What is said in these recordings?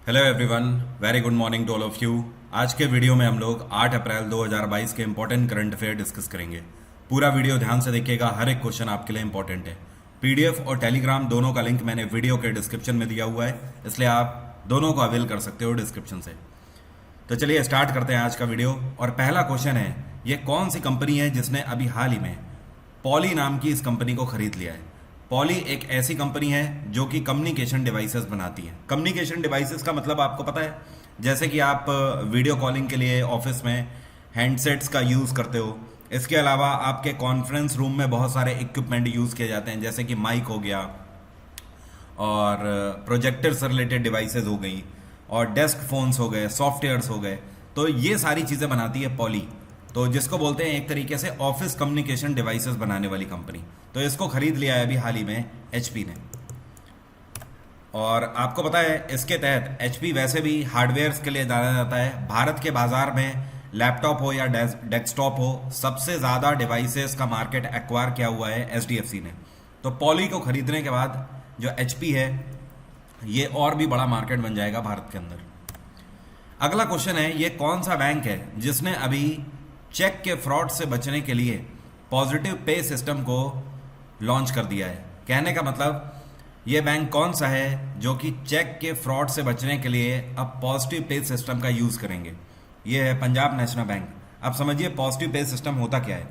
Hello everyone, very good morning to all of you. आज के video में हम लोग 8 अप्रैल 2022 के इंपॉर्टेंट करंट अफेयर डिस्कस करेंगे। पूरा वीडियो ध्यान से देखिएगा, हर एक क्वेश्चन आपके लिए इंपॉर्टेंट है। पीडीएफ और टेलीग्राम दोनों का लिंक मैंने वीडियो के डिस्क्रिप्शन में दिया हुआ है, इसलिए आप दोनों को अवेल कर सकते हो डिस्क्रिप्शन से। तो चलिए स्टार्ट करते हैं आज का वीडियो। और पहला क्वेश्चन है, ये कौन सी कंपनी है जिसने अभी हाल ही में पॉली नाम की इस कंपनी को खरीद लिया है। पॉली एक ऐसी कंपनी है जो कि कम्युनिकेशन डिवाइसेस बनाती है। कम्युनिकेशन डिवाइसेस का मतलब आपको पता है, जैसे कि आप वीडियो कॉलिंग के लिए ऑफिस में हैंडसेट्स का यूज़ करते हो। इसके अलावा आपके कॉन्फ्रेंस रूम में बहुत सारे इक्विपमेंट यूज़ किए जाते हैं, जैसे कि माइक हो गया और प्रोजेक्टर से रिलेटेड डिवाइसेस हो गई और डेस्क फोन्स हो गए, सॉफ्टवेयर्स हो गए। तो ये सारी चीज़ें बनाती है पॉली, तो जिसको बोलते हैं एक तरीके से ऑफिस कम्युनिकेशन डिवाइसेस बनाने वाली कंपनी। तो इसको खरीद लिया है अभी हाल ही में एचपी ने। और आपको पता है इसके तहत एचपी वैसे भी हार्डवेयर्स के लिए जाना जाता है। भारत के बाजार में लैपटॉप हो या डेस्कटॉप हो, सबसे ज़्यादा डिवाइसेस का मार्केट एक्वायर किया हुआ है एचडीएफसी ने। तो पॉली को खरीदने के बाद जो एचपी है, ये और भी बड़ा मार्केट बन जाएगा भारत के अंदर। अगला क्वेश्चन है, ये कौन सा बैंक है जिसने अभी चेक के फ्रॉड से बचने के लिए पॉजिटिव पे सिस्टम को लॉन्च कर दिया है। कहने का मतलब, ये बैंक कौन सा है जो कि चेक के फ्रॉड से बचने के लिए अब पॉजिटिव पे सिस्टम का यूज करेंगे। ये है पंजाब नेशनल बैंक। अब समझिए पॉजिटिव पे सिस्टम होता क्या है।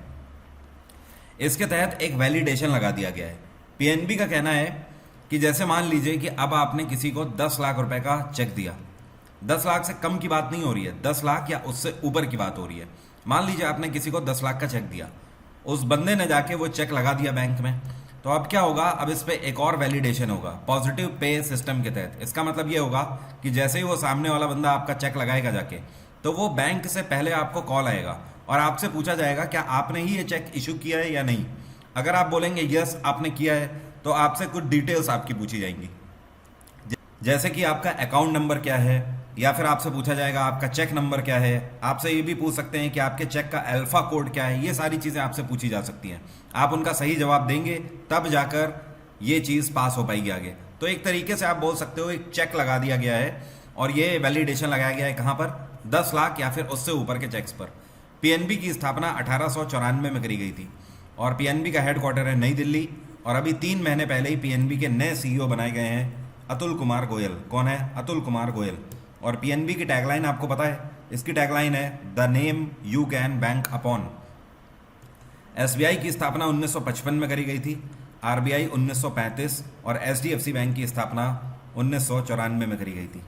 इसके तहत एक वैलिडेशन लगा दिया गया है। पीएनबी का कहना है कि जैसे मान लीजिए कि अब आपने किसी को 10 लाख रुपए का चेक दिया। 10 लाख से कम की बात नहीं हो रही है, 10 लाख या उससे ऊपर की बात हो रही है। मान लीजिए आपने किसी को 10 लाख का चेक दिया, उस बंदे ने जाके वो चेक लगा दिया बैंक में। तो अब क्या होगा, अब इस पे एक और वैलिडेशन होगा पॉजिटिव पे सिस्टम के तहत। इसका मतलब ये होगा कि जैसे ही वो सामने वाला बंदा आपका चेक लगाएगा जाके, तो वो बैंक से पहले आपको कॉल आएगा और आपसे पूछा जाएगा क्या आपने ही ये चेक इशू किया है या नहीं। अगर आप बोलेंगे यस आपने किया है, तो आपसे कुछ डिटेल्स आपकी पूछी जाएंगी, जैसे कि आपका अकाउंट नंबर क्या है, या फिर आपसे पूछा जाएगा आपका चेक नंबर क्या है। आपसे ये भी पूछ सकते हैं कि आपके चेक का अल्फा कोड क्या है। ये सारी चीज़ें आपसे पूछी जा सकती हैं। आप उनका सही जवाब देंगे तब जाकर ये चीज़ पास हो पाएगी आगे। तो एक तरीके से आप बोल सकते हो एक चेक लगा दिया गया है और ये वैलिडेशन लगाया गया है कहाँ पर, 10 लाख या फिर उससे ऊपर के चेक्स पर। पीएनबी की स्थापना 1894 में करी गई थी और पीएनबी का हेडक्वार्टर है नई दिल्ली। और अभी 3 महीने पहले ही पीएनबी के नए सीईओ बनाए गए हैं अतुल कुमार गोयल। कौन है? अतुल कुमार गोयल। और पीएनबी की टैगलाइन आपको पता है, इसकी टैगलाइन है the name you can bank upon. SBI की स्थापना 1955 में करी गई थी, आरबीआई 1935 और एचडीएफसी बैंक की स्थापना 1994 में करी गई थी।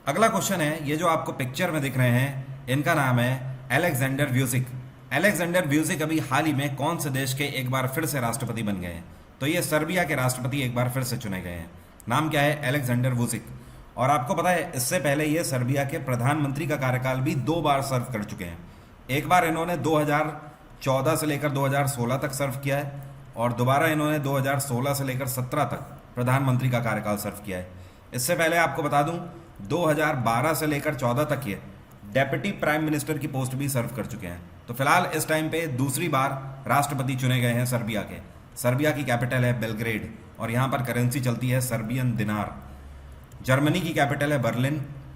अगला क्वेश्चन है, ये जो आपको पिक्चर में दिख रहे हैं इनका नाम है अलेक्जेंडर व्यूसिक। अलेक्जेंडर व्यूसिक अभी हाल ही में कौन से देश के एक बार फिर से राष्ट्रपति बन गए हैं? तो ये सर्बिया के राष्ट्रपति एक बार फिर से चुने गए हैं। नाम क्या है? Alexander Vucic. और आपको पता है इससे पहले ये सर्बिया के प्रधानमंत्री का कार्यकाल भी 2 बार सर्व कर चुके हैं। एक बार इन्होंने 2014 से लेकर 2016 तक सर्व किया है और दोबारा इन्होंने 2016 से लेकर 17 तक प्रधानमंत्री का कार्यकाल सर्व किया है। इससे पहले आपको बता दूं 2012 से लेकर 14 तक ये डेप्यूटी प्राइम मिनिस्टर की पोस्ट भी सर्व कर चुके हैं। तो फिलहाल इस टाइम पे दूसरी बार राष्ट्रपति चुने गए हैं सर्बिया के। सर्बिया की कैपिटल है बेलग्रेड और यहाँ पर करेंसी चलती है सर्बियन दिनार। जर्मनी की कैपिटल है बर्लिन,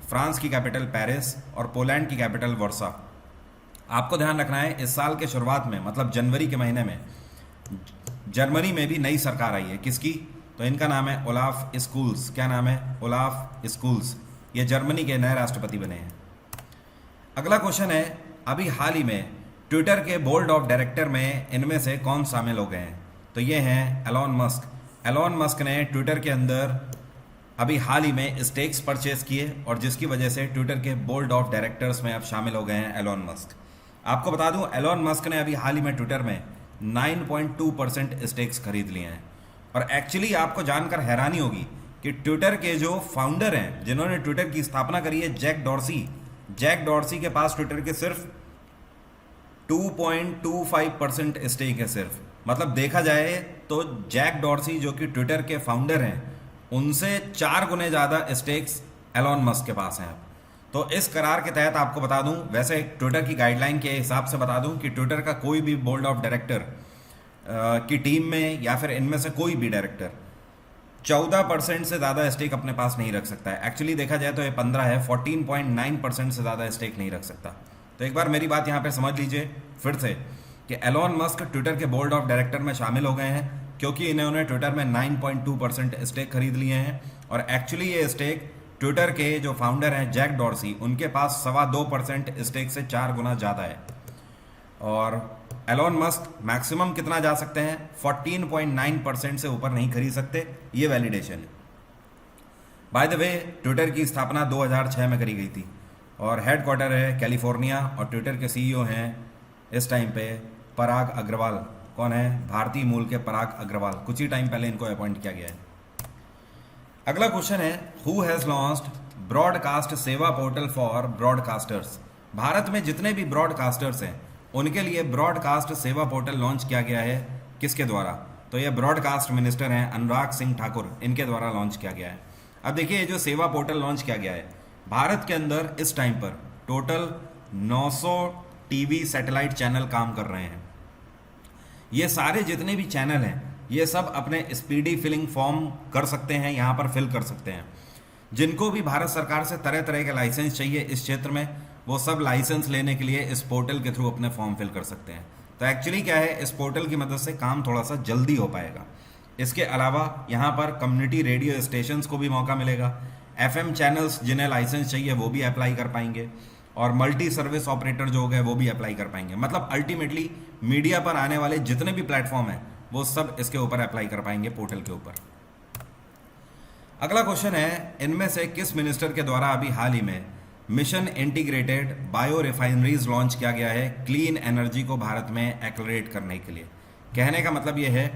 फ्रांस की कैपिटल पेरिस और पोलैंड की कैपिटल वर्सा। आपको ध्यान रखना है इस साल के शुरुआत में, मतलब जनवरी के महीने में जर्मनी में भी नई सरकार आई है। किसकी? तो इनका नाम है ओलाफ स्कूल्स। क्या नाम है? Olaf schools. ये जर्मनी के नए राष्ट्रपति बने हैं। अगला क्वेश्चन है, अभी हाल ही में ट्विटर के बोर्ड ऑफ डायरेक्टर में इनमें से कौन शामिल हो गए हैं? तो ये हैं एलॉन मस्क। एलॉन मस्क ने ट्विटर के अंदर अभी हाल ही में स्टेक्स परचेज किए और जिसकी वजह से ट्विटर के बोर्ड ऑफ डायरेक्टर्स में अब शामिल हो गए हैं एलॉन मस्क। आपको बता दूं एलॉन मस्क ने अभी हाल ही में ट्विटर में 9.2% स्टेक्स खरीद लिए हैं। और एक्चुअली आपको जानकर हैरानी होगी कि ट्विटर के जो फाउंडर हैं, जिन्होंने ट्विटर की स्थापना करी है, जैक डॉर्सी के पास ट्विटर के सिर्फ 2.25% स्टेक है सिर्फ। मतलब देखा जाए तो जैक डॉर्सी जो कि ट्विटर के फाउंडर हैं, उनसे 4 गुने ज़्यादा स्टेक्स एलॉन मस्क के पास हैं। तो इस करार के तहत आपको बता दूं, वैसे ट्विटर की गाइडलाइन के हिसाब से बता दूं कि ट्विटर का कोई भी बोर्ड ऑफ डायरेक्टर की टीम में या फिर इनमें से कोई भी डायरेक्टर 14% से ज़्यादा स्टेक अपने पास नहीं रख सकता है। एक्चुअली देखा जाए तो ये 15 है, 14.9% से ज़्यादा स्टेक नहीं रख सकता। तो एक बार मेरी बात यहाँ पे समझ लीजिए फिर से कि एलोन मस्क ट्विटर के बोर्ड ऑफ डायरेक्टर में शामिल हो गए हैं क्योंकि इन्होंने ट्विटर में 9.2% स्टेक खरीद लिए हैं। और एक्चुअली ये स्टेक ट्विटर के जो फाउंडर हैं जैक डॉर्सी, उनके पास 2.25% स्टेक से 4 गुना ज़्यादा है। और एलोन मस्क मैक्सिमम कितना जा सकते हैं, 14.9% से ऊपर नहीं खरीद सकते, ये वैलिडेशन है। बाय द वे ट्विटर की स्थापना 2006 में करी गई थी और हेडक्वार्टर है कैलिफोर्निया और ट्विटर के सीईओ हैं इस टाइम पे पराग अग्रवाल। कौन है? भारतीय मूल के पराग अग्रवाल। कुछ ही टाइम पहले इनको अपॉइंट किया गया है। अगला क्वेश्चन है, हु हैज़ लॉन्च्ड ब्रॉडकास्ट सेवा पोर्टल फॉर ब्रॉडकास्टर्स। भारत में जितने भी ब्रॉडकास्टर्स हैं उनके लिए ब्रॉडकास्ट सेवा पोर्टल लॉन्च किया गया है। किसके द्वारा? तो ये ब्रॉडकास्ट मिनिस्टर हैं अनुराग सिंह ठाकुर, इनके द्वारा लॉन्च किया गया है। अब देखिए ये जो सेवा पोर्टल लॉन्च किया गया है, भारत के अंदर इस टाइम पर टोटल 900 टीवी सैटेलाइट चैनल काम कर रहे हैं। ये सारे जितने भी चैनल हैं ये सब अपने स्पीडी फिलिंग फॉर्म कर सकते हैं, यहाँ पर फिल कर सकते हैं। जिनको भी भारत सरकार से तरह तरह के लाइसेंस चाहिए इस क्षेत्र में, वो सब लाइसेंस लेने के लिए इस पोर्टल के थ्रू अपने फॉर्म फिल कर सकते हैं। तो एक्चुअली क्या है, इस पोर्टल की मदद से काम थोड़ा सा जल्दी हो पाएगा। इसके अलावा यहाँ पर कम्युनिटी रेडियो स्टेशंस को भी मौका मिलेगा। FM चैनल्स जिन्हें लाइसेंस चाहिए वो भी अप्लाई कर पाएंगे और मल्टी सर्विस ऑपरेटर जो हो गए वो भी अप्लाई कर पाएंगे। मतलब अल्टीमेटली मीडिया पर आने वाले जितने भी प्लेटफॉर्म हैं वो सब इसके ऊपर अप्लाई कर पाएंगे पोर्टल के ऊपर। अगला क्वेश्चन है, इनमें से किस मिनिस्टर के द्वारा अभी हाल ही में mission integrated bio refineries launch किया गया है क्लीन एनर्जी को भारत में एक्सलरेट करने के लिए। कहने का मतलब यह है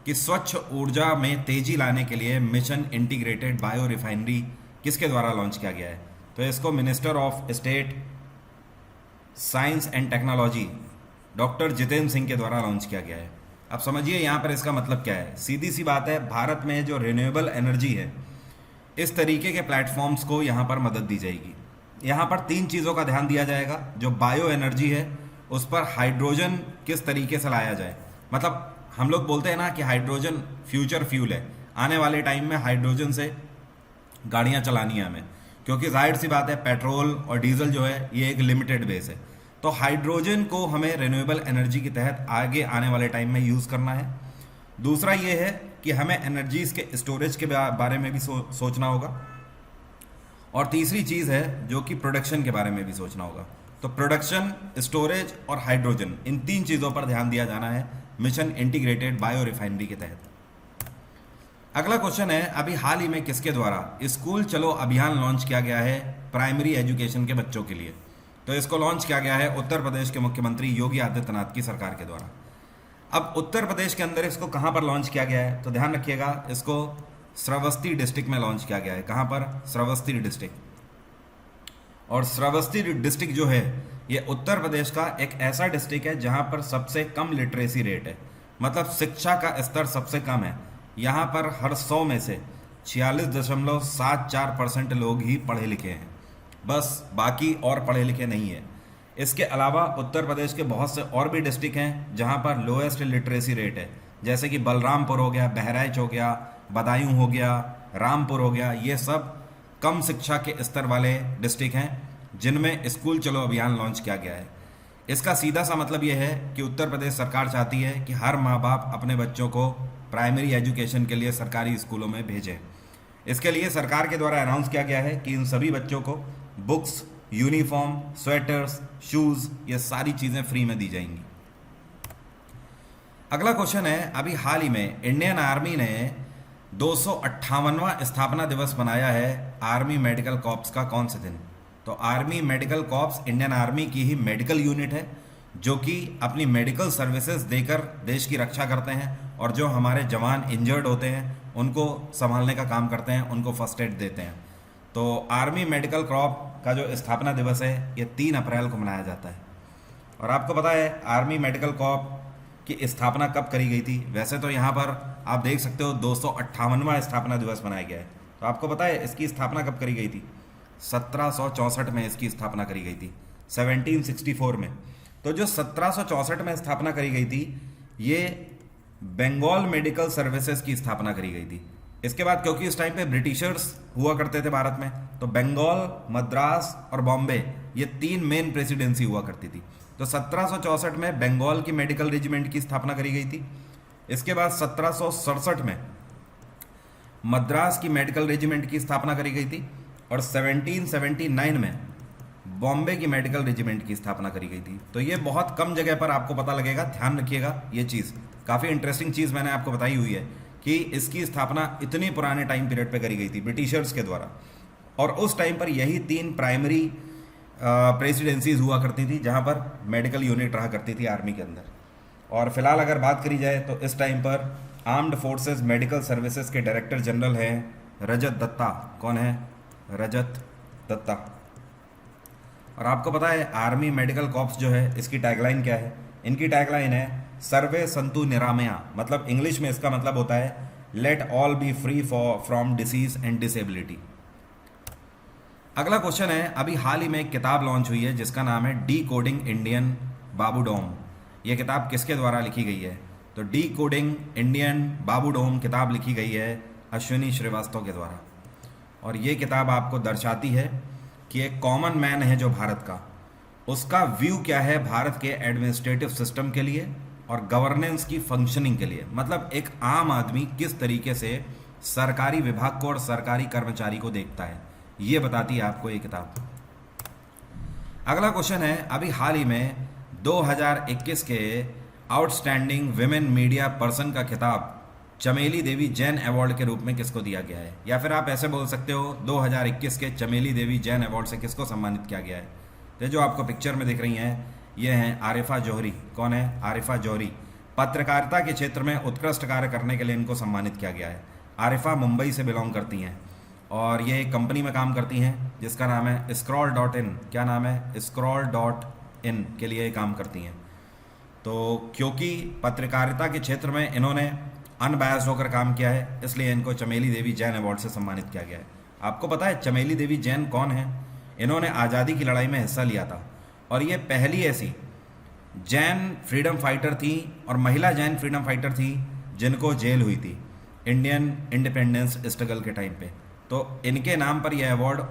कि स्वच्छ ऊर्जा में तेजी लाने के लिए मिशन इंटीग्रेटेड बायो रिफाइनरी किसके द्वारा लॉन्च किया गया है? तो इसको minister of state science and technology doctor Jitendra Singh के द्वारा लॉन्च किया गया है। अब समझिए यहाँ पर इसका मतलब क्या है। सीधी सी बात है, भारत में जो रिन्यूएबल एनर्जी है इस तरीके के प्लेटफॉर्म्स को यहाँ पर मदद दी जाएगी। यहाँ पर 3 चीज़ों का ध्यान दिया जाएगा। जो बायो एनर्जी है उस पर हाइड्रोजन किस तरीके से लाया जाए। मतलब हम लोग बोलते हैं ना कि हाइड्रोजन फ्यूचर फ्यूल है, आने वाले टाइम में हाइड्रोजन से गाड़ियाँ चलानी है हमें, क्योंकि जाहिर सी बात है पेट्रोल और डीजल जो है ये एक लिमिटेड बेस है। तो हाइड्रोजन को हमें रिन्यूएबल एनर्जी के तहत आगे आने वाले टाइम में यूज़ करना है। दूसरा ये है कि हमें एनर्जीज के स्टोरेज के बारे में भी सोचना होगा। और तीसरी चीज़ है जो कि प्रोडक्शन के बारे में भी सोचना होगा। तो प्रोडक्शन, स्टोरेज और हाइड्रोजन, इन 3 चीज़ों पर ध्यान दिया जाना है मिशन इंटीग्रेटेड बायो रिफाइनरी के तहत। अगला क्वेश्चन है, अभी हाल ही में किसके द्वारा स्कूल चलो अभियान लॉन्च किया गया है प्राइमरी एजुकेशन के बच्चों के लिए? तो इसको लॉन्च किया गया है उत्तर प्रदेश के मुख्यमंत्री योगी आदित्यनाथ की सरकार के द्वारा। अब उत्तर प्रदेश के अंदर इसको कहाँ पर लॉन्च किया गया है? तो ध्यान रखिएगा, इसको श्रावस्ती डिस्ट्रिक्ट में लॉन्च किया गया है। कहाँ पर? श्रावस्ती डिस्ट्रिक्ट। और श्रावस्ती डिस्ट्रिक्ट जो है ये उत्तर प्रदेश का एक ऐसा डिस्ट्रिक्ट है जहाँ पर सबसे कम लिटरेसी रेट है, मतलब शिक्षा का स्तर सबसे कम है। यहाँ पर हर 100 में से 46.74% लोग ही पढ़े लिखे हैं, बस बाकी और पढ़े लिखे नहीं है। इसके अलावा उत्तर प्रदेश के बहुत से और भी डिस्ट्रिक्ट हैं जहाँ पर लोएस्ट लिटरेसी रेट है, जैसे कि बलरामपुर हो गया, बहराइच हो गया, बदायूं हो गया, रामपुर हो गया। ये सब कम शिक्षा के स्तर वाले डिस्ट्रिक्ट हैं जिनमें स्कूल चलो अभियान लॉन्च किया गया है। इसका सीधा सा मतलब ये है कि उत्तर प्रदेश सरकार चाहती है कि हर माँ बाप अपने बच्चों को प्राइमरी एजुकेशन के लिए सरकारी स्कूलों में भेजें। इसके लिए सरकार के द्वारा अनाउंस किया गया है कि इन सभी बच्चों को बुक्स, यूनिफॉर्म, स्वेटर्स, शूज़, ये सारी चीज़ें फ्री में दी जाएंगी। अगला क्वेश्चन है, अभी हाल ही में इंडियन आर्मी ने 258वां स्थापना दिवस मनाया है आर्मी मेडिकल कॉर्प्स का कौन से दिन? तो army medical corps Indian army की ही मेडिकल यूनिट है जो कि अपनी मेडिकल सर्विसेज देकर देश की रक्षा करते हैं और जो हमारे जवान इंजर्ड होते हैं उनको संभालने का काम करते हैं, उनको फर्स्ट एड देते हैं। तो आर्मी मेडिकल कॉर्प्स का जो स्थापना दिवस है ये 3 अप्रैल को मनाया जाता है। और आपको पता है आर्मी मेडिकल कॉर्प्स की स्थापना कब करी गई थी? वैसे तो यहाँ पर आप देख सकते हो 258वां स्थापना दिवस मनाया गया है। तो आपको पता है इसकी स्थापना कब करी गई थी? 1764 में इसकी स्थापना करी गई थी, 1764 में। तो जो 1764 में स्थापना करी गई थी ये बंगाल मेडिकल सर्विसेज की स्थापना करी गई थी। इसके बाद क्योंकि इस टाइम पे ब्रिटिशर्स हुआ करते थे भारत में, तो बंगाल, मद्रास और बॉम्बे, ये 3 मेन प्रेसिडेंसी हुआ करती थी। तो 1764 में बंगाल की मेडिकल रेजिमेंट की स्थापना करी गई थी। इसके बाद 1767 में मद्रास की मेडिकल रेजिमेंट की स्थापना करी गई थी और 1779 में बॉम्बे की मेडिकल रेजिमेंट की स्थापना करी गई थी। तो ये बहुत कम जगह पर आपको पता लगेगा, ध्यान रखिएगा। ये चीज़ काफ़ी इंटरेस्टिंग चीज़ मैंने आपको बताई हुई है कि इसकी स्थापना इतनी पुराने टाइम पीरियड पे करी गई थी ब्रिटिशर्स के द्वारा, और उस टाइम पर यही 3 प्राइमरी प्रेसिडेंसीज हुआ करती थी जहाँ पर मेडिकल यूनिट रहा करती थी आर्मी के अंदर। और फिलहाल अगर बात करी जाए तो इस टाइम पर आर्म्ड फोर्सेस मेडिकल सर्विसेज के डायरेक्टर जनरल हैं रजत दत्ता। कौन है? रजत दत्ता। और आपको पता है आर्मी मेडिकल कॉर्प्स जो है इसकी टैगलाइन क्या है? इनकी टैगलाइन है सर्वे संतु निरामया, मतलब इंग्लिश में इसका मतलब होता है let all B free from disease and disability. अगला क्वेश्चन है, अभी हाल ही में एक किताब लॉन्च हुई है जिसका नाम है डी कोडिंग इंडियन बाबूडोम। ये किताब किसके द्वारा लिखी गई है? तो डी कोडिंग इंडियन बाबूडोम किताब लिखी गई है अश्विनी श्रीवास्तव के द्वारा। और ये किताब आपको दर्शाती है कि एक कॉमन मैन है जो भारत का, उसका व्यू क्या है भारत के एडमिनिस्ट्रेटिव सिस्टम के लिए और गवर्नेंस की फंक्शनिंग के लिए। मतलब एक आम आदमी किस तरीके से सरकारी विभाग को और सरकारी कर्मचारी को देखता है, ये बताती है आपको ये किताब। अगला क्वेश्चन है, अभी हाल ही में 2021 के आउटस्टैंडिंग विमेन मीडिया पर्सन का खिताब चमेली देवी जैन अवार्ड के रूप में किसको दिया गया है? या फिर आप ऐसे बोल सकते हो 2021 के चमेली देवी जैन अवार्ड से किसको सम्मानित किया गया है? तो जो आपको पिक्चर में दिख रही हैं ये हैं आरिफा जौहरी। कौन है? आरिफा जौहरी। पत्रकारिता के क्षेत्र में उत्कृष्ट कार्य करने के लिए इनको सम्मानित किया गया है। आरिफा मुंबई से बिलोंग करती हैं और ये एक कंपनी में काम करती हैं जिसका नाम है scroll.in। क्या नाम है? scroll.in के लिए ये काम करती हैं। तो क्योंकि पत्रकारिता के क्षेत्र में इन्होंने अनबायस्ड होकर काम किया है, इसलिए इनको चमेली देवी जैन अवार्ड से सम्मानित किया गया है। आपको पता है चमेली देवी जैन कौन है? इन्होंने आज़ादी की लड़ाई में हिस्सा लिया था और ये पहली ऐसी जैन फ्रीडम फाइटर थी और महिला जैन फ्रीडम फाइटर थी जिनको जेल हुई थी इंडियन इंडिपेंडेंस स्ट्रगल के टाइम पे। तो इनके नाम पर यह अवार्ड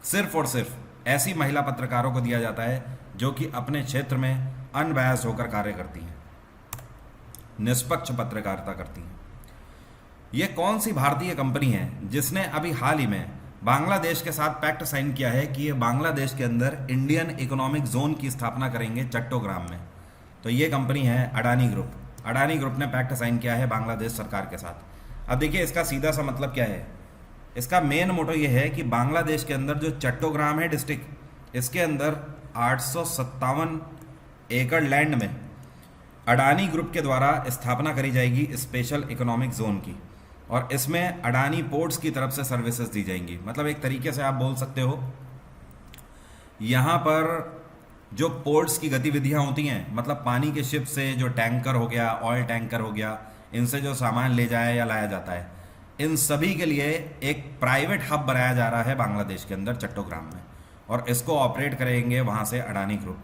सिर्फ और सिर्फ ऐसी महिला पत्रकारों को दिया जाता है जो कि अपने क्षेत्र में अनबायस्ड होकर कार्य करती हैं, निष्पक्ष पत्रकारिता करती हैं। ये कौन सी भारतीय कंपनी है जिसने अभी हाल ही में बांग्लादेश के साथ पैक्ट साइन किया है कि ये बांग्लादेश के अंदर इंडियन इकोनॉमिक जोन की स्थापना करेंगे चट्टोग्राम में? तो ये कंपनी है अडानी ग्रुप। अडानी ग्रुप ने पैक्ट साइन किया है बांग्लादेश सरकार के साथ। अब देखिए इसका सीधा सा मतलब क्या है। इसका मेन मोटो ये है कि बांग्लादेश के अंदर जो चट्टोग्राम है डिस्ट्रिक्ट, इसके अंदर 857 एकड़ लैंड में अडानी ग्रुप के द्वारा स्थापना करी जाएगी स्पेशल इकोनॉमिक जोन की, और इसमें अडानी पोर्ट्स की तरफ से सर्विसेज दी जाएंगी। मतलब एक तरीके से आप बोल सकते हो यहाँ पर जो पोर्ट्स की गतिविधियाँ होती हैं, मतलब पानी के शिप से जो टैंकर हो गया, ऑयल टैंकर हो गया, इनसे जो सामान ले जाया या लाया जाता है, इन सभी के लिए एक प्राइवेट हब बनाया जा रहा है बांग्लादेश के अंदर चट्टोग्राम में, और इसको ऑपरेट करेंगे वहाँ से अडानी ग्रुप।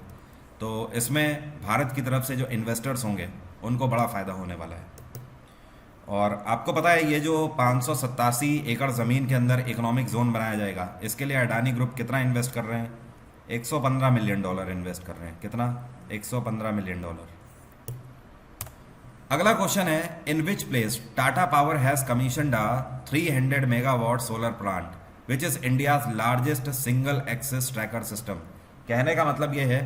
तो इसमें भारत की तरफ से जो इन्वेस्टर्स होंगे उनको बड़ा फ़ायदा होने वाला है। और आपको पता है ये जो 587 एकड़ ज़मीन के अंदर इकोनॉमिक जोन बनाया जाएगा, इसके लिए अडानी ग्रुप कितना इन्वेस्ट कर रहे हैं? $115 मिलियन इन्वेस्ट कर रहे हैं। कितना? $115 मिलियन। अगला क्वेश्चन है, in which place Tata power has commissioned a 300 megawatt solar plant which is India's largest single axis tracker system. कहने का मतलब ये है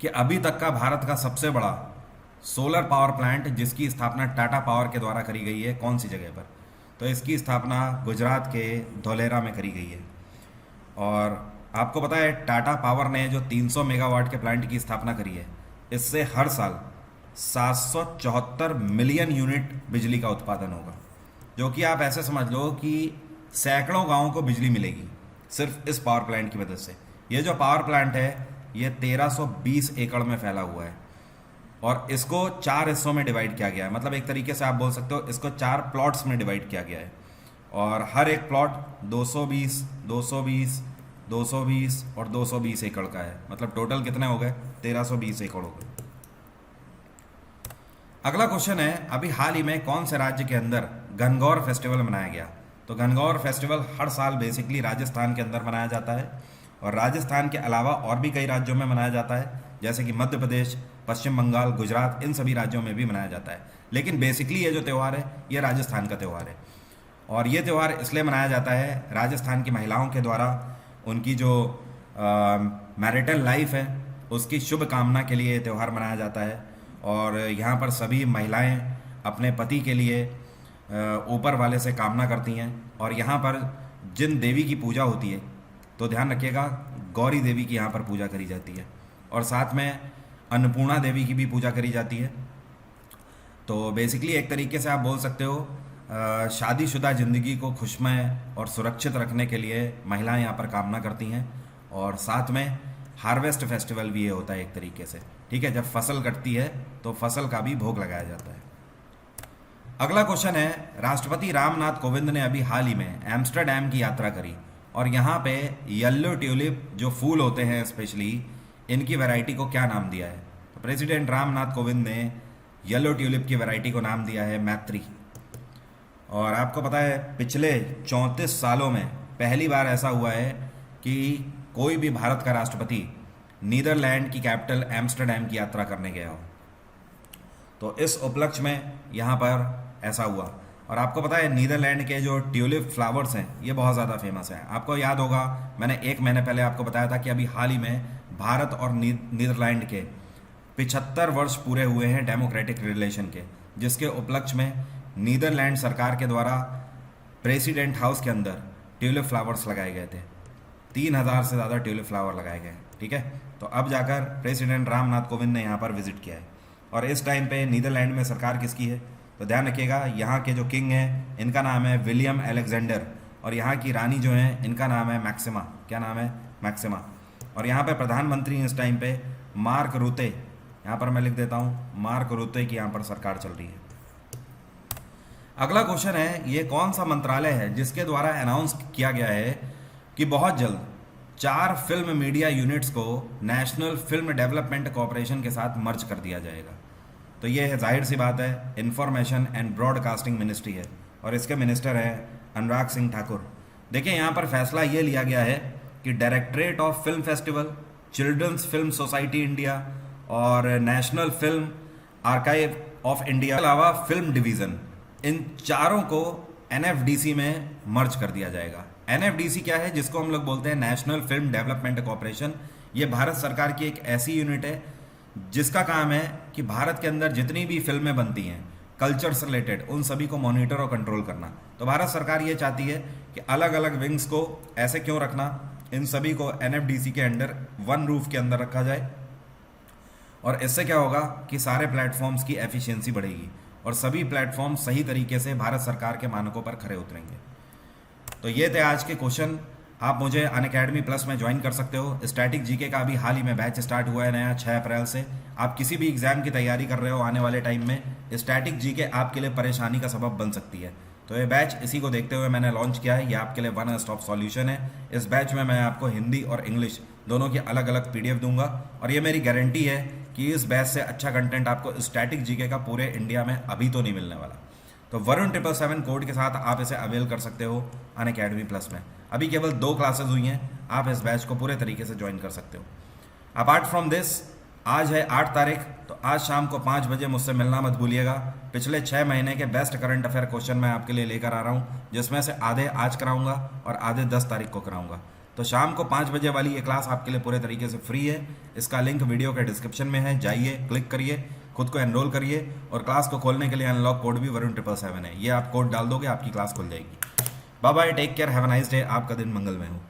कि अभी तक का भारत का सबसे बड़ा सोलर पावर प्लांट जिसकी स्थापना टाटा पावर के द्वारा करी गई है, कौन सी जगह पर? तो इसकी स्थापना गुजरात के धोलेरा में करी गई है। और आपको पता है टाटा पावर ने जो 300 मेगावाट के प्लांट की स्थापना करी है, इससे हर साल 774 मिलियन यूनिट बिजली का उत्पादन होगा, जो कि आप ऐसे समझ लो कि सैकड़ों गाँवों को बिजली मिलेगी सिर्फ इस पावर प्लांट की मदद से। ये जो पावर प्लांट है ये 1320 एकड़ में फैला हुआ है और इसको 4 हिस्सों में डिवाइड किया गया है। मतलब एक तरीके से आप बोल सकते हो इसको 4 प्लॉट्स में डिवाइड किया गया है, और हर एक प्लॉट 220, 220, 220 और 220 एकड़ का है। मतलब टोटल कितने हो गए? 1320 एकड़ हो गए। अगला क्वेश्चन है, अभी हाल ही में कौन से राज्य के अंदर गणगौर फेस्टिवल मनाया गया। तो गणगौर फेस्टिवल हर साल बेसिकली राजस्थान के अंदर मनाया जाता है और राजस्थान के अलावा और भी कई राज्यों में मनाया जाता है, जैसे कि मध्य प्रदेश, पश्चिम बंगाल, गुजरात, इन सभी राज्यों में भी मनाया जाता है। लेकिन बेसिकली ये जो त्यौहार है ये राजस्थान का त्यौहार है और ये त्यौहार इसलिए मनाया जाता है राजस्थान की महिलाओं के द्वारा उनकी जो मैरिटल लाइफ है उसकी शुभ कामना के लिए ये त्यौहार मनाया जाता है। और यहाँ पर सभी महिलाएं अपने पति के लिए ऊपर वाले से कामना करती हैं और यहाँ पर जिन देवी की पूजा होती है तो ध्यान रखिएगा गौरी देवी की यहाँ पर पूजा करी जाती है और साथ में अन्नपूर्णा देवी की भी पूजा करी जाती है। तो बेसिकली एक तरीके से आप बोल सकते हो शादीशुदा ज़िंदगी को खुशमय और सुरक्षित रखने के लिए महिलाएं यहाँ पर कामना करती हैं और साथ में हार्वेस्ट फेस्टिवल भी ये होता है एक तरीके से, ठीक है। जब फसल कटती है तो फसल का भी भोग लगाया जाता है। अगला क्वेश्चन है, राष्ट्रपति रामनाथ कोविंद ने अभी हाल ही में एम्स्टर्डम की यात्रा करी और यहाँ पे येलो ट्यूलिप जो फूल होते हैं स्पेशली इनकी वैरायटी को क्या नाम दिया है? तो प्रेसिडेंट रामनाथ कोविंद ने येलो ट्यूलिप की वैरायटी को नाम दिया है मैत्री। और आपको पता है पिछले 34 सालों में पहली बार ऐसा हुआ है कि कोई भी भारत का राष्ट्रपति नीदरलैंड की कैपिटल एम्स्टर्डम की यात्रा करने गया हो। तो इस उपलक्ष्य में यहाँ पर ऐसा हुआ। और आपको पता है नीदरलैंड के जो ट्यूलिप फ्लावर्स हैं ये बहुत ज़्यादा फेमस हैं। आपको याद होगा मैंने 1 महीने पहले आपको बताया था कि अभी हाल ही में भारत और नीदरलैंड के 75 वर्ष पूरे हुए हैं डेमोक्रेटिक रिलेशन के, जिसके उपलक्ष्य में नीदरलैंड सरकार के द्वारा प्रेसिडेंट हाउस के अंदर ट्यूलिप फ्लावर्स लगाए गए थे। 3000 से ज़्यादा ट्यूलिप फ्लावर लगाए गए, ठीक है। तो अब जाकर प्रेसिडेंट रामनाथ कोविंद ने यहाँ पर विजिट किया है और इस टाइम पे नीदरलैंड में सरकार किसकी है? तो ध्यान रखिएगा यहाँ के जो किंग हैं इनका नाम है विलियम अलेक्जेंडर और यहाँ की रानी जो हैं इनका नाम है मैक्सिमा। क्या नाम है? मैक्सिमा। और यहाँ पे प्रधानमंत्री इस टाइम पे मार्क रूते, यहाँ पर मैं लिख देता हूँ मार्क रूते की यहाँ पर सरकार चल रही है। अगला क्वेश्चन है, ये कौन सा मंत्रालय है जिसके द्वारा अनाउंस किया गया है कि बहुत जल्द 4 फिल्म मीडिया यूनिट्स को नेशनल फिल्म डेवलपमेंट कॉरपोरेशन के साथ मर्ज कर दिया जाएगा? तो ये है जाहिर सी बात है इंफॉर्मेशन एंड ब्रॉडकास्टिंग मिनिस्ट्री है और इसके मिनिस्टर हैं अनुराग सिंह ठाकुर। देखिए यहाँ पर फैसला ये लिया गया है कि directorate of film festival, children's film society India और national film archive of India के अलावा फिल्म डिवीज़न, इन चारों को एनएफडीसी में मर्ज कर दिया जाएगा। एनएफडीसी क्या है? जिसको हम लोग बोलते हैं नेशनल फिल्म डेवलपमेंट कॉरपोरेशन। ये भारत सरकार की एक ऐसी यूनिट है जिसका काम है कि भारत के अंदर जितनी भी फिल्में बनती हैं कल्चर से रिलेटेड उन सभी को मॉनिटर और कंट्रोल करना। तो भारत सरकार ये चाहती है कि अलग अलग विंग्स को ऐसे क्यों रखना, इन सभी को एनएफडीसी के अंडर वन रूफ के अंदर रखा जाए और इससे क्या होगा कि सारे प्लेटफॉर्म्स की एफिशिएंसी बढ़ेगी और सभी प्लेटफॉर्म सही तरीके से भारत सरकार के मानकों पर खरे उतरेंगे। तो ये थे आज के क्वेश्चन। आप मुझे अनअकैडमी प्लस में ज्वाइन कर सकते हो। स्टैटिक जीके का अभी हाल ही में बैच स्टार्ट हुआ है नया 6 अप्रैल से। आप किसी भी एग्जाम की तैयारी कर रहे हो आने वाले टाइम में, स्टैटिक जीके आपके लिए परेशानी का सबब बन सकती है। तो ये बैच इसी को देखते हुए मैंने लॉन्च किया है। ये आपके लिए वन स्टॉप सॉल्यूशन है। इस बैच में मैं आपको हिंदी और इंग्लिश दोनों की अलग अलग PDF दूंगा और ये मेरी गारंटी है कि इस बैच से अच्छा कंटेंट आपको स्टैटिक जीके का पूरे इंडिया में अभी तो नहीं मिलने वाला। तो वरुण 777 कोड के साथ आप इसे अवेल कर सकते हो अनअकैडमी प्लस में। अभी केवल 2 क्लासेस हुई हैं, आप इस बैच को पूरे तरीके से ज्वाइन कर सकते हो। अपार्ट फ्रॉम दिस, आज है 8 तारीख, तो आज शाम को 5 बजे मुझसे मिलना मत भूलिएगा। पिछले 6 महीने के बेस्ट करंट अफेयर क्वेश्चन मैं आपके लिए लेकर आ रहा हूँ, जिसमें से आधे आज कराऊंगा और आधे 10 तारीख को कराऊंगा। तो शाम को 5 बजे वाली ये क्लास आपके लिए पूरे तरीके से फ्री है। इसका लिंक वीडियो के डिस्क्रिप्शन में है, जाइए क्लिक करिए, खुद को एनरोल करिए और क्लास को खोलने के लिए अनलॉक कोड भी वरुण 777 है। ये आप कोड डाल दोगे, आपकी क्लास खुल जाएगी। Bye bye, take care, have a nice day. आपका दिन मंगलमय हो।